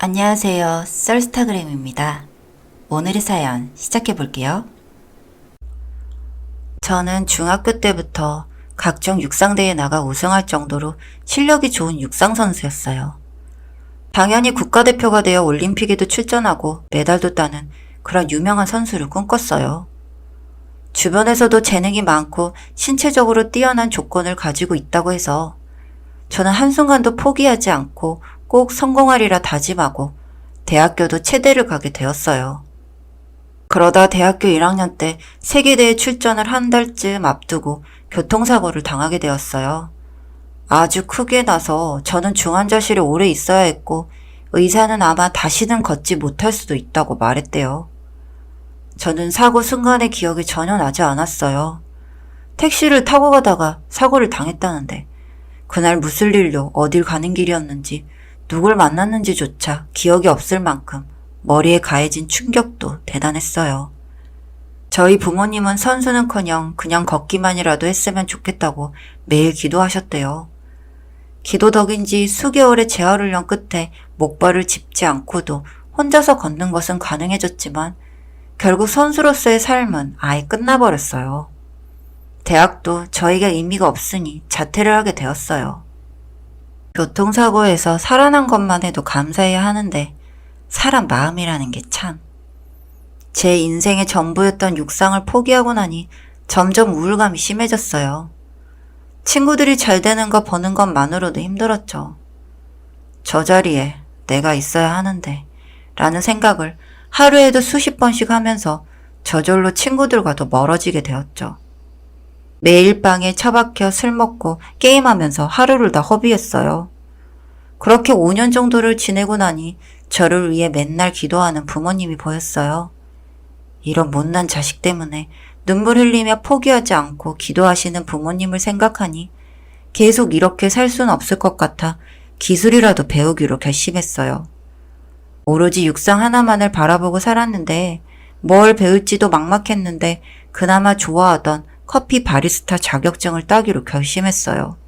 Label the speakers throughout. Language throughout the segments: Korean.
Speaker 1: 안녕하세요. 썰스타그램입니다. 오늘의 사연 시작해 볼게요. 저는 중학교 때부터 각종 육상대회에 나가 우승할 정도로 실력이 좋은 육상선수였어요. 당연히 국가대표가 되어 올림픽에도 출전하고 메달도 따는 그런 유명한 선수를 꿈꿨어요. 주변에서도 재능이 많고 신체적으로 뛰어난 조건을 가지고 있다고 해서 저는 한순간도 포기하지 않고 꼭 성공하리라 다짐하고 대학교도 체대를 가게 되었어요. 그러다 대학교 1학년 때 세계대회 출전을 한 달쯤 앞두고 교통사고를 당하게 되었어요. 아주 크게 나서 저는 중환자실에 오래 있어야 했고 의사는 아마 다시는 걷지 못할 수도 있다고 말했대요. 저는 사고 순간의 기억이 전혀 나지 않았어요. 택시를 타고 가다가 사고를 당했다는데 그날 무슨 일로 어딜 가는 길이었는지 누굴 만났는지조차 기억이 없을 만큼 머리에 가해진 충격도 대단했어요. 저희 부모님은 선수는커녕 그냥 걷기만이라도 했으면 좋겠다고 매일 기도하셨대요. 기도 덕인지 수개월의 재활훈련 끝에 목발을 짚지 않고도 혼자서 걷는 것은 가능해졌지만 결국 선수로서의 삶은 아예 끝나버렸어요. 대학도 저에게 의미가 없으니 자퇴를 하게 되었어요. 교통사고에서 살아난 것만 해도 감사해야 하는데 사람 마음이라는 게 참. 제 인생의 전부였던 육상을 포기하고 나니 점점 우울감이 심해졌어요. 친구들이 잘 되는 거 보는 것만으로도 힘들었죠. 저 자리에 내가 있어야 하는데 라는 생각을 하루에도 수십 번씩 하면서 저절로 친구들과도 멀어지게 되었죠. 매일 방에 처박혀 술 먹고 게임하면서 하루를 다 허비했어요. 그렇게 5년 정도를 지내고 나니 저를 위해 맨날 기도하는 부모님이 보였어요. 이런 못난 자식 때문에 눈물 흘리며 포기하지 않고 기도하시는 부모님을 생각하니 계속 이렇게 살 수는 없을 것 같아 기술이라도 배우기로 결심했어요. 오로지 육상 하나만을 바라보고 살았는데 뭘 배울지도 막막했는데 그나마 좋아하던 커피 바리스타 자격증을 따기로 결심했어요.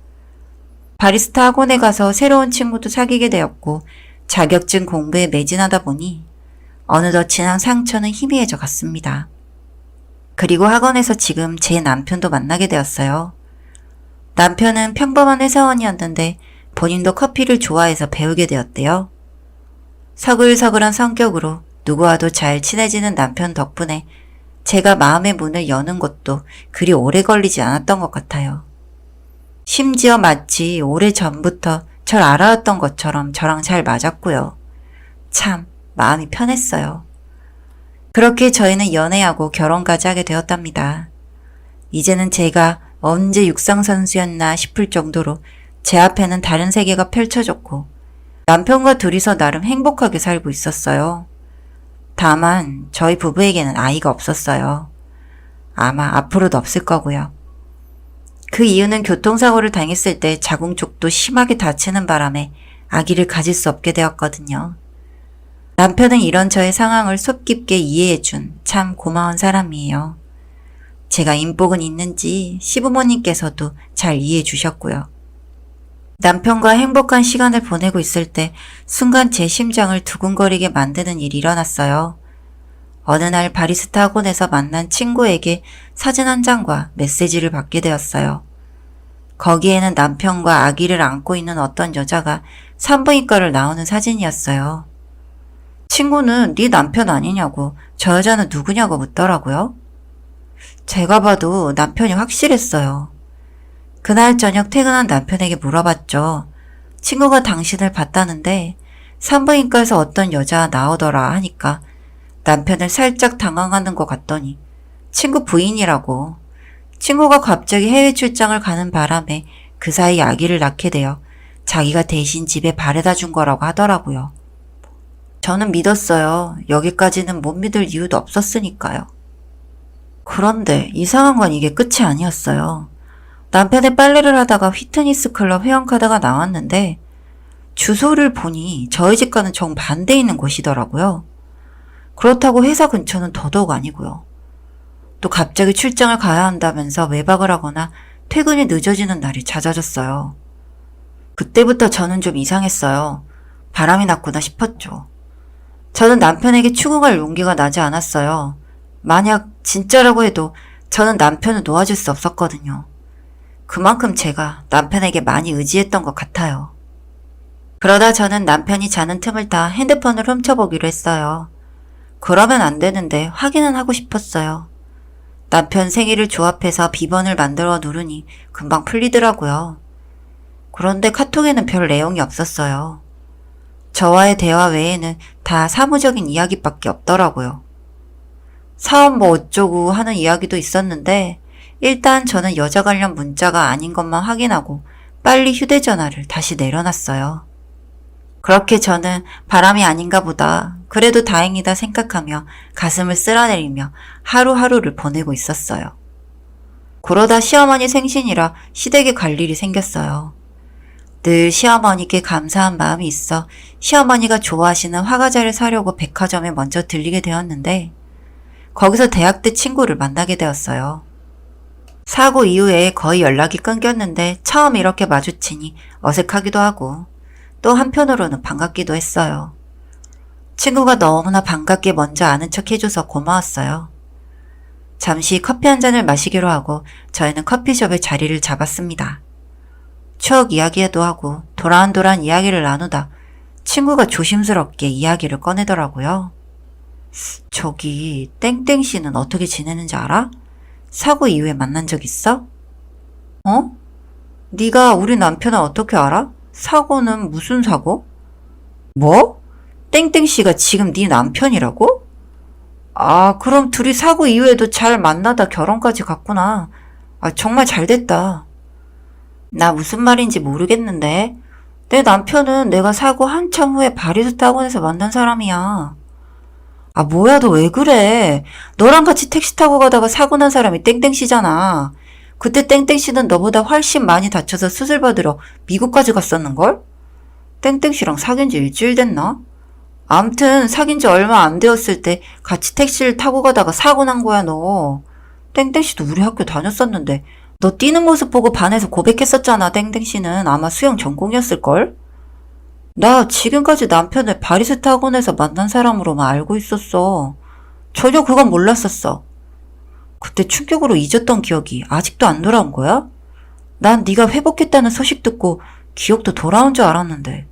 Speaker 1: 바리스타 학원에 가서 새로운 친구도 사귀게 되었고 자격증 공부에 매진하다 보니 어느덧 지난 상처는 희미해져 갔습니다. 그리고 학원에서 지금 제 남편도 만나게 되었어요. 남편은 평범한 회사원이었는데 본인도 커피를 좋아해서 배우게 되었대요. 서글서글한 성격으로 누구와도 잘 친해지는 남편 덕분에 제가 마음의 문을 여는 것도 그리 오래 걸리지 않았던 것 같아요. 심지어 마치 오래전부터 절 알아왔던 것처럼 저랑 잘 맞았고요. 참 마음이 편했어요. 그렇게 저희는 연애하고 결혼까지 하게 되었답니다. 이제는 제가 언제 육상선수였나 싶을 정도로 제 앞에는 다른 세계가 펼쳐졌고 남편과 둘이서 나름 행복하게 살고 있었어요. 다만 저희 부부에게는 아이가 없었어요. 아마 앞으로도 없을 거고요. 그 이유는 교통사고를 당했을 때 자궁 쪽도 심하게 다치는 바람에 아기를 가질 수 없게 되었거든요. 남편은 이런 저의 상황을 속 깊게 이해해준 참 고마운 사람이에요. 제가 인복은 있는지 시부모님께서도 잘 이해해 주셨고요. 남편과 행복한 시간을 보내고 있을 때 순간 제 심장을 두근거리게 만드는 일이 일어났어요. 어느 날 바리스타 학원에서 만난 친구에게 사진 한 장과 메시지를 받게 되었어요. 거기에는 남편과 아기를 안고 있는 어떤 여자가 산부인과를 나오는 사진이었어요. 친구는 네 남편 아니냐고 저 여자는 누구냐고 묻더라고요. 제가 봐도 남편이 확실했어요. 그날 저녁 퇴근한 남편에게 물어봤죠. 친구가 당신을 봤다는데 산부인과에서 어떤 여자 나오더라 하니까 남편을 살짝 당황하는 것 같더니 친구 부인이라고. 친구가 갑자기 해외 출장을 가는 바람에 그 사이 아기를 낳게 되어 자기가 대신 집에 바래다 준 거라고 하더라고요. 저는 믿었어요. 여기까지는 못 믿을 이유도 없었으니까요. 그런데 이상한 건 이게 끝이 아니었어요. 남편의 빨래를 하다가 휘트니스 클럽 회원카드가 나왔는데 주소를 보니 저희 집과는 정반대에 있는 곳이더라고요. 그렇다고 회사 근처는 더더욱 아니고요. 또 갑자기 출장을 가야 한다면서 외박을 하거나 퇴근이 늦어지는 날이 잦아졌어요. 그때부터 저는 좀 이상했어요. 바람이 났구나 싶었죠. 저는 남편에게 추궁할 용기가 나지 않았어요. 만약 진짜라고 해도 저는 남편을 놓아줄 수 없었거든요. 그만큼 제가 남편에게 많이 의지했던 것 같아요. 그러다 저는 남편이 자는 틈을 타 핸드폰을 훔쳐보기로 했어요. 그러면 안 되는데 확인은 하고 싶었어요. 남편 생일을 조합해서 비번을 만들어 누르니 금방 풀리더라고요. 그런데 카톡에는 별 내용이 없었어요. 저와의 대화 외에는 다 사무적인 이야기밖에 없더라고요. 사업 뭐 어쩌고 하는 이야기도 있었는데 일단 저는 여자 관련 문자가 아닌 것만 확인하고 빨리 휴대전화를 다시 내려놨어요. 그렇게 저는 바람이 아닌가 보다, 그래도 다행이다 생각하며 가슴을 쓸어내리며 하루하루를 보내고 있었어요. 그러다 시어머니 생신이라 시댁에 갈 일이 생겼어요. 늘 시어머니께 감사한 마음이 있어 시어머니가 좋아하시는 화과자를 사려고 백화점에 먼저 들리게 되었는데 거기서 대학 때 친구를 만나게 되었어요. 사고 이후에 거의 연락이 끊겼는데 처음 이렇게 마주치니 어색하기도 하고 또 한편으로는 반갑기도 했어요. 친구가 너무나 반갑게 먼저 아는 척 해줘서 고마웠어요. 잠시 커피 한 잔을 마시기로 하고 저희는 커피숍에 자리를 잡았습니다. 추억 이야기도 하고 도란도란 이야기를 나누다 친구가 조심스럽게 이야기를 꺼내더라고요. 저기 땡땡 씨는 어떻게 지내는지 알아? 사고 이후에 만난 적 있어? 어? 네가 우리 남편을 어떻게 알아? 사고는 무슨 사고? 뭐? 땡땡 씨가 지금 네 남편이라고? 아, 그럼 둘이 사고 이후에도 잘 만나다 결혼까지 갔구나. 아, 정말 잘 됐다. 나 무슨 말인지 모르겠는데 내 남편은 내가 사고 한참 후에 바리스타 학원에서 만난 사람이야. 아, 뭐야, 너 왜 그래? 너랑 같이 택시 타고 가다가 사고 난 사람이 땡땡씨잖아. 그때 땡땡씨는 너보다 훨씬 많이 다쳐서 수술 받으러 미국까지 갔었는걸? 땡땡씨랑 사귄 지 일주일 됐나? 암튼 사귄 지 얼마 안 되었을 때 같이 택시를 타고 가다가 사고 난 거야, 너. 땡땡씨도 우리 학교 다녔었는데 너 뛰는 모습 보고 반해서 고백했었잖아. 땡땡씨는 아마 수영 전공이었을걸? 나 지금까지 남편을 바리스타 학원에서 만난 사람으로만 알고 있었어. 전혀 그건 몰랐었어. 그때 충격으로 잊었던 기억이 아직도 안 돌아온 거야? 난 네가 회복했다는 소식 듣고 기억도 돌아온 줄 알았는데.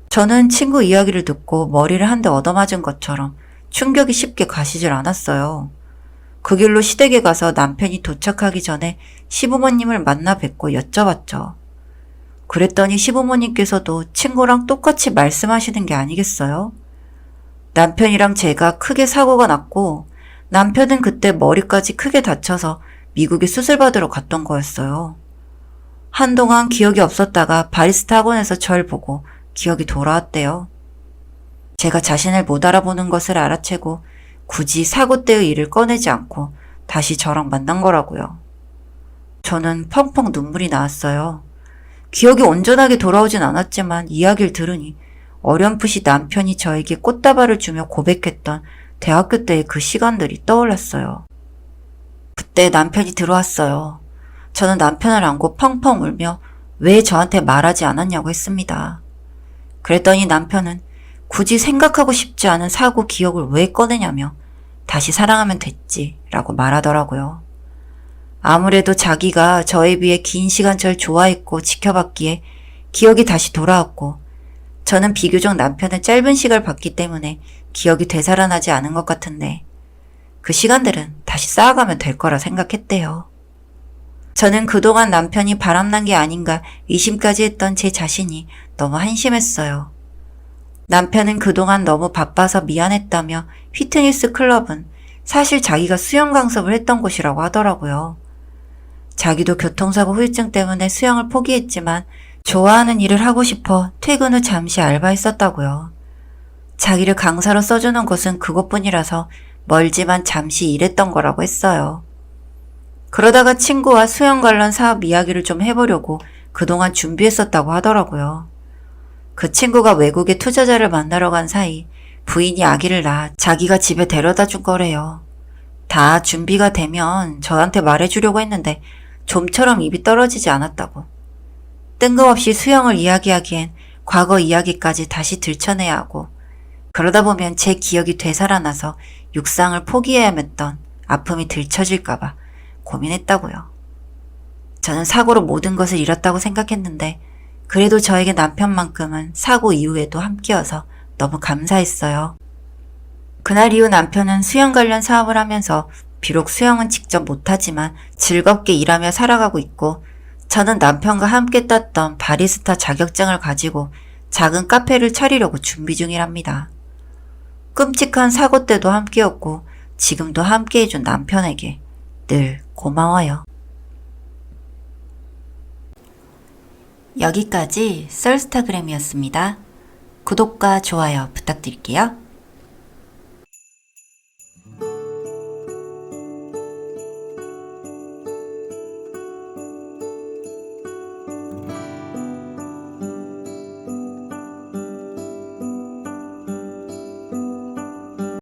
Speaker 1: 저는 친구 이야기를 듣고 머리를 한 대 얻어맞은 것처럼 충격이 쉽게 가시질 않았어요. 그 길로 시댁에 가서 남편이 도착하기 전에 시부모님을 만나 뵙고 여쭤봤죠. 그랬더니 시부모님께서도 친구랑 똑같이 말씀하시는 게 아니겠어요? 남편이랑 제가 크게 사고가 났고 남편은 그때 머리까지 크게 다쳐서 미국에 수술받으러 갔던 거였어요. 한동안 기억이 없었다가 바리스타 학원에서 절 보고 기억이 돌아왔대요. 제가 자신을 못 알아보는 것을 알아채고 굳이 사고 때의 일을 꺼내지 않고 다시 저랑 만난 거라고요. 저는 펑펑 눈물이 나왔어요. 기억이 온전하게 돌아오진 않았지만 이야기를 들으니 어렴풋이 남편이 저에게 꽃다발을 주며 고백했던 대학교 때의 그 시간들이 떠올랐어요. 그때 남편이 들어왔어요. 저는 남편을 안고 펑펑 울며 왜 저한테 말하지 않았냐고 했습니다. 그랬더니 남편은 굳이 생각하고 싶지 않은 사고 기억을 왜 꺼내냐며 다시 사랑하면 됐지 라고 말하더라고요. 아무래도 자기가 저에 비해 긴 시간 절 좋아했고 지켜봤기에 기억이 다시 돌아왔고 저는 비교적 남편의 짧은 시간을 봤기 때문에 기억이 되살아나지 않은 것 같은데 그 시간들은 다시 쌓아가면 될 거라 생각했대요. 저는 그동안 남편이 바람난 게 아닌가 의심까지 했던 제 자신이 너무 한심했어요. 남편은 그동안 너무 바빠서 미안했다며 피트니스 클럽은 사실 자기가 수영 강습을 했던 곳이라고 하더라고요. 자기도 교통사고 후유증 때문에 수영을 포기했지만 좋아하는 일을 하고 싶어 퇴근 후 잠시 알바했었다고요. 자기를 강사로 써주는 곳은 그곳뿐이라서 멀지만 잠시 일했던 거라고 했어요. 그러다가 친구와 수영 관련 사업 이야기를 좀 해보려고 그동안 준비했었다고 하더라고요. 그 친구가 외국에 투자자를 만나러 간 사이 부인이 아기를 낳아 자기가 집에 데려다 준 거래요. 다 준비가 되면 저한테 말해주려고 했는데 좀처럼 입이 떨어지지 않았다고. 뜬금없이 수영을 이야기하기엔 과거 이야기까지 다시 들춰내야 하고 그러다 보면 제 기억이 되살아나서 육상을 포기해야 했던 아픔이 들춰질까봐 고민했다고요. 저는 사고로 모든 것을 잃었다고 생각했는데 그래도 저에게 남편만큼은 사고 이후에도 함께여서 너무 감사했어요. 그날 이후 남편은 수영 관련 사업을 하면서 비록 수영은 직접 못하지만 즐겁게 일하며 살아가고 있고 저는 남편과 함께 땄던 바리스타 자격증을 가지고 작은 카페를 차리려고 준비 중이랍니다. 끔찍한 사고 때도 함께였고 지금도 함께해준 남편에게 늘 고마워요. 여기까지 썰스타그램이었습니다. 구독과 좋아요 부탁드릴게요.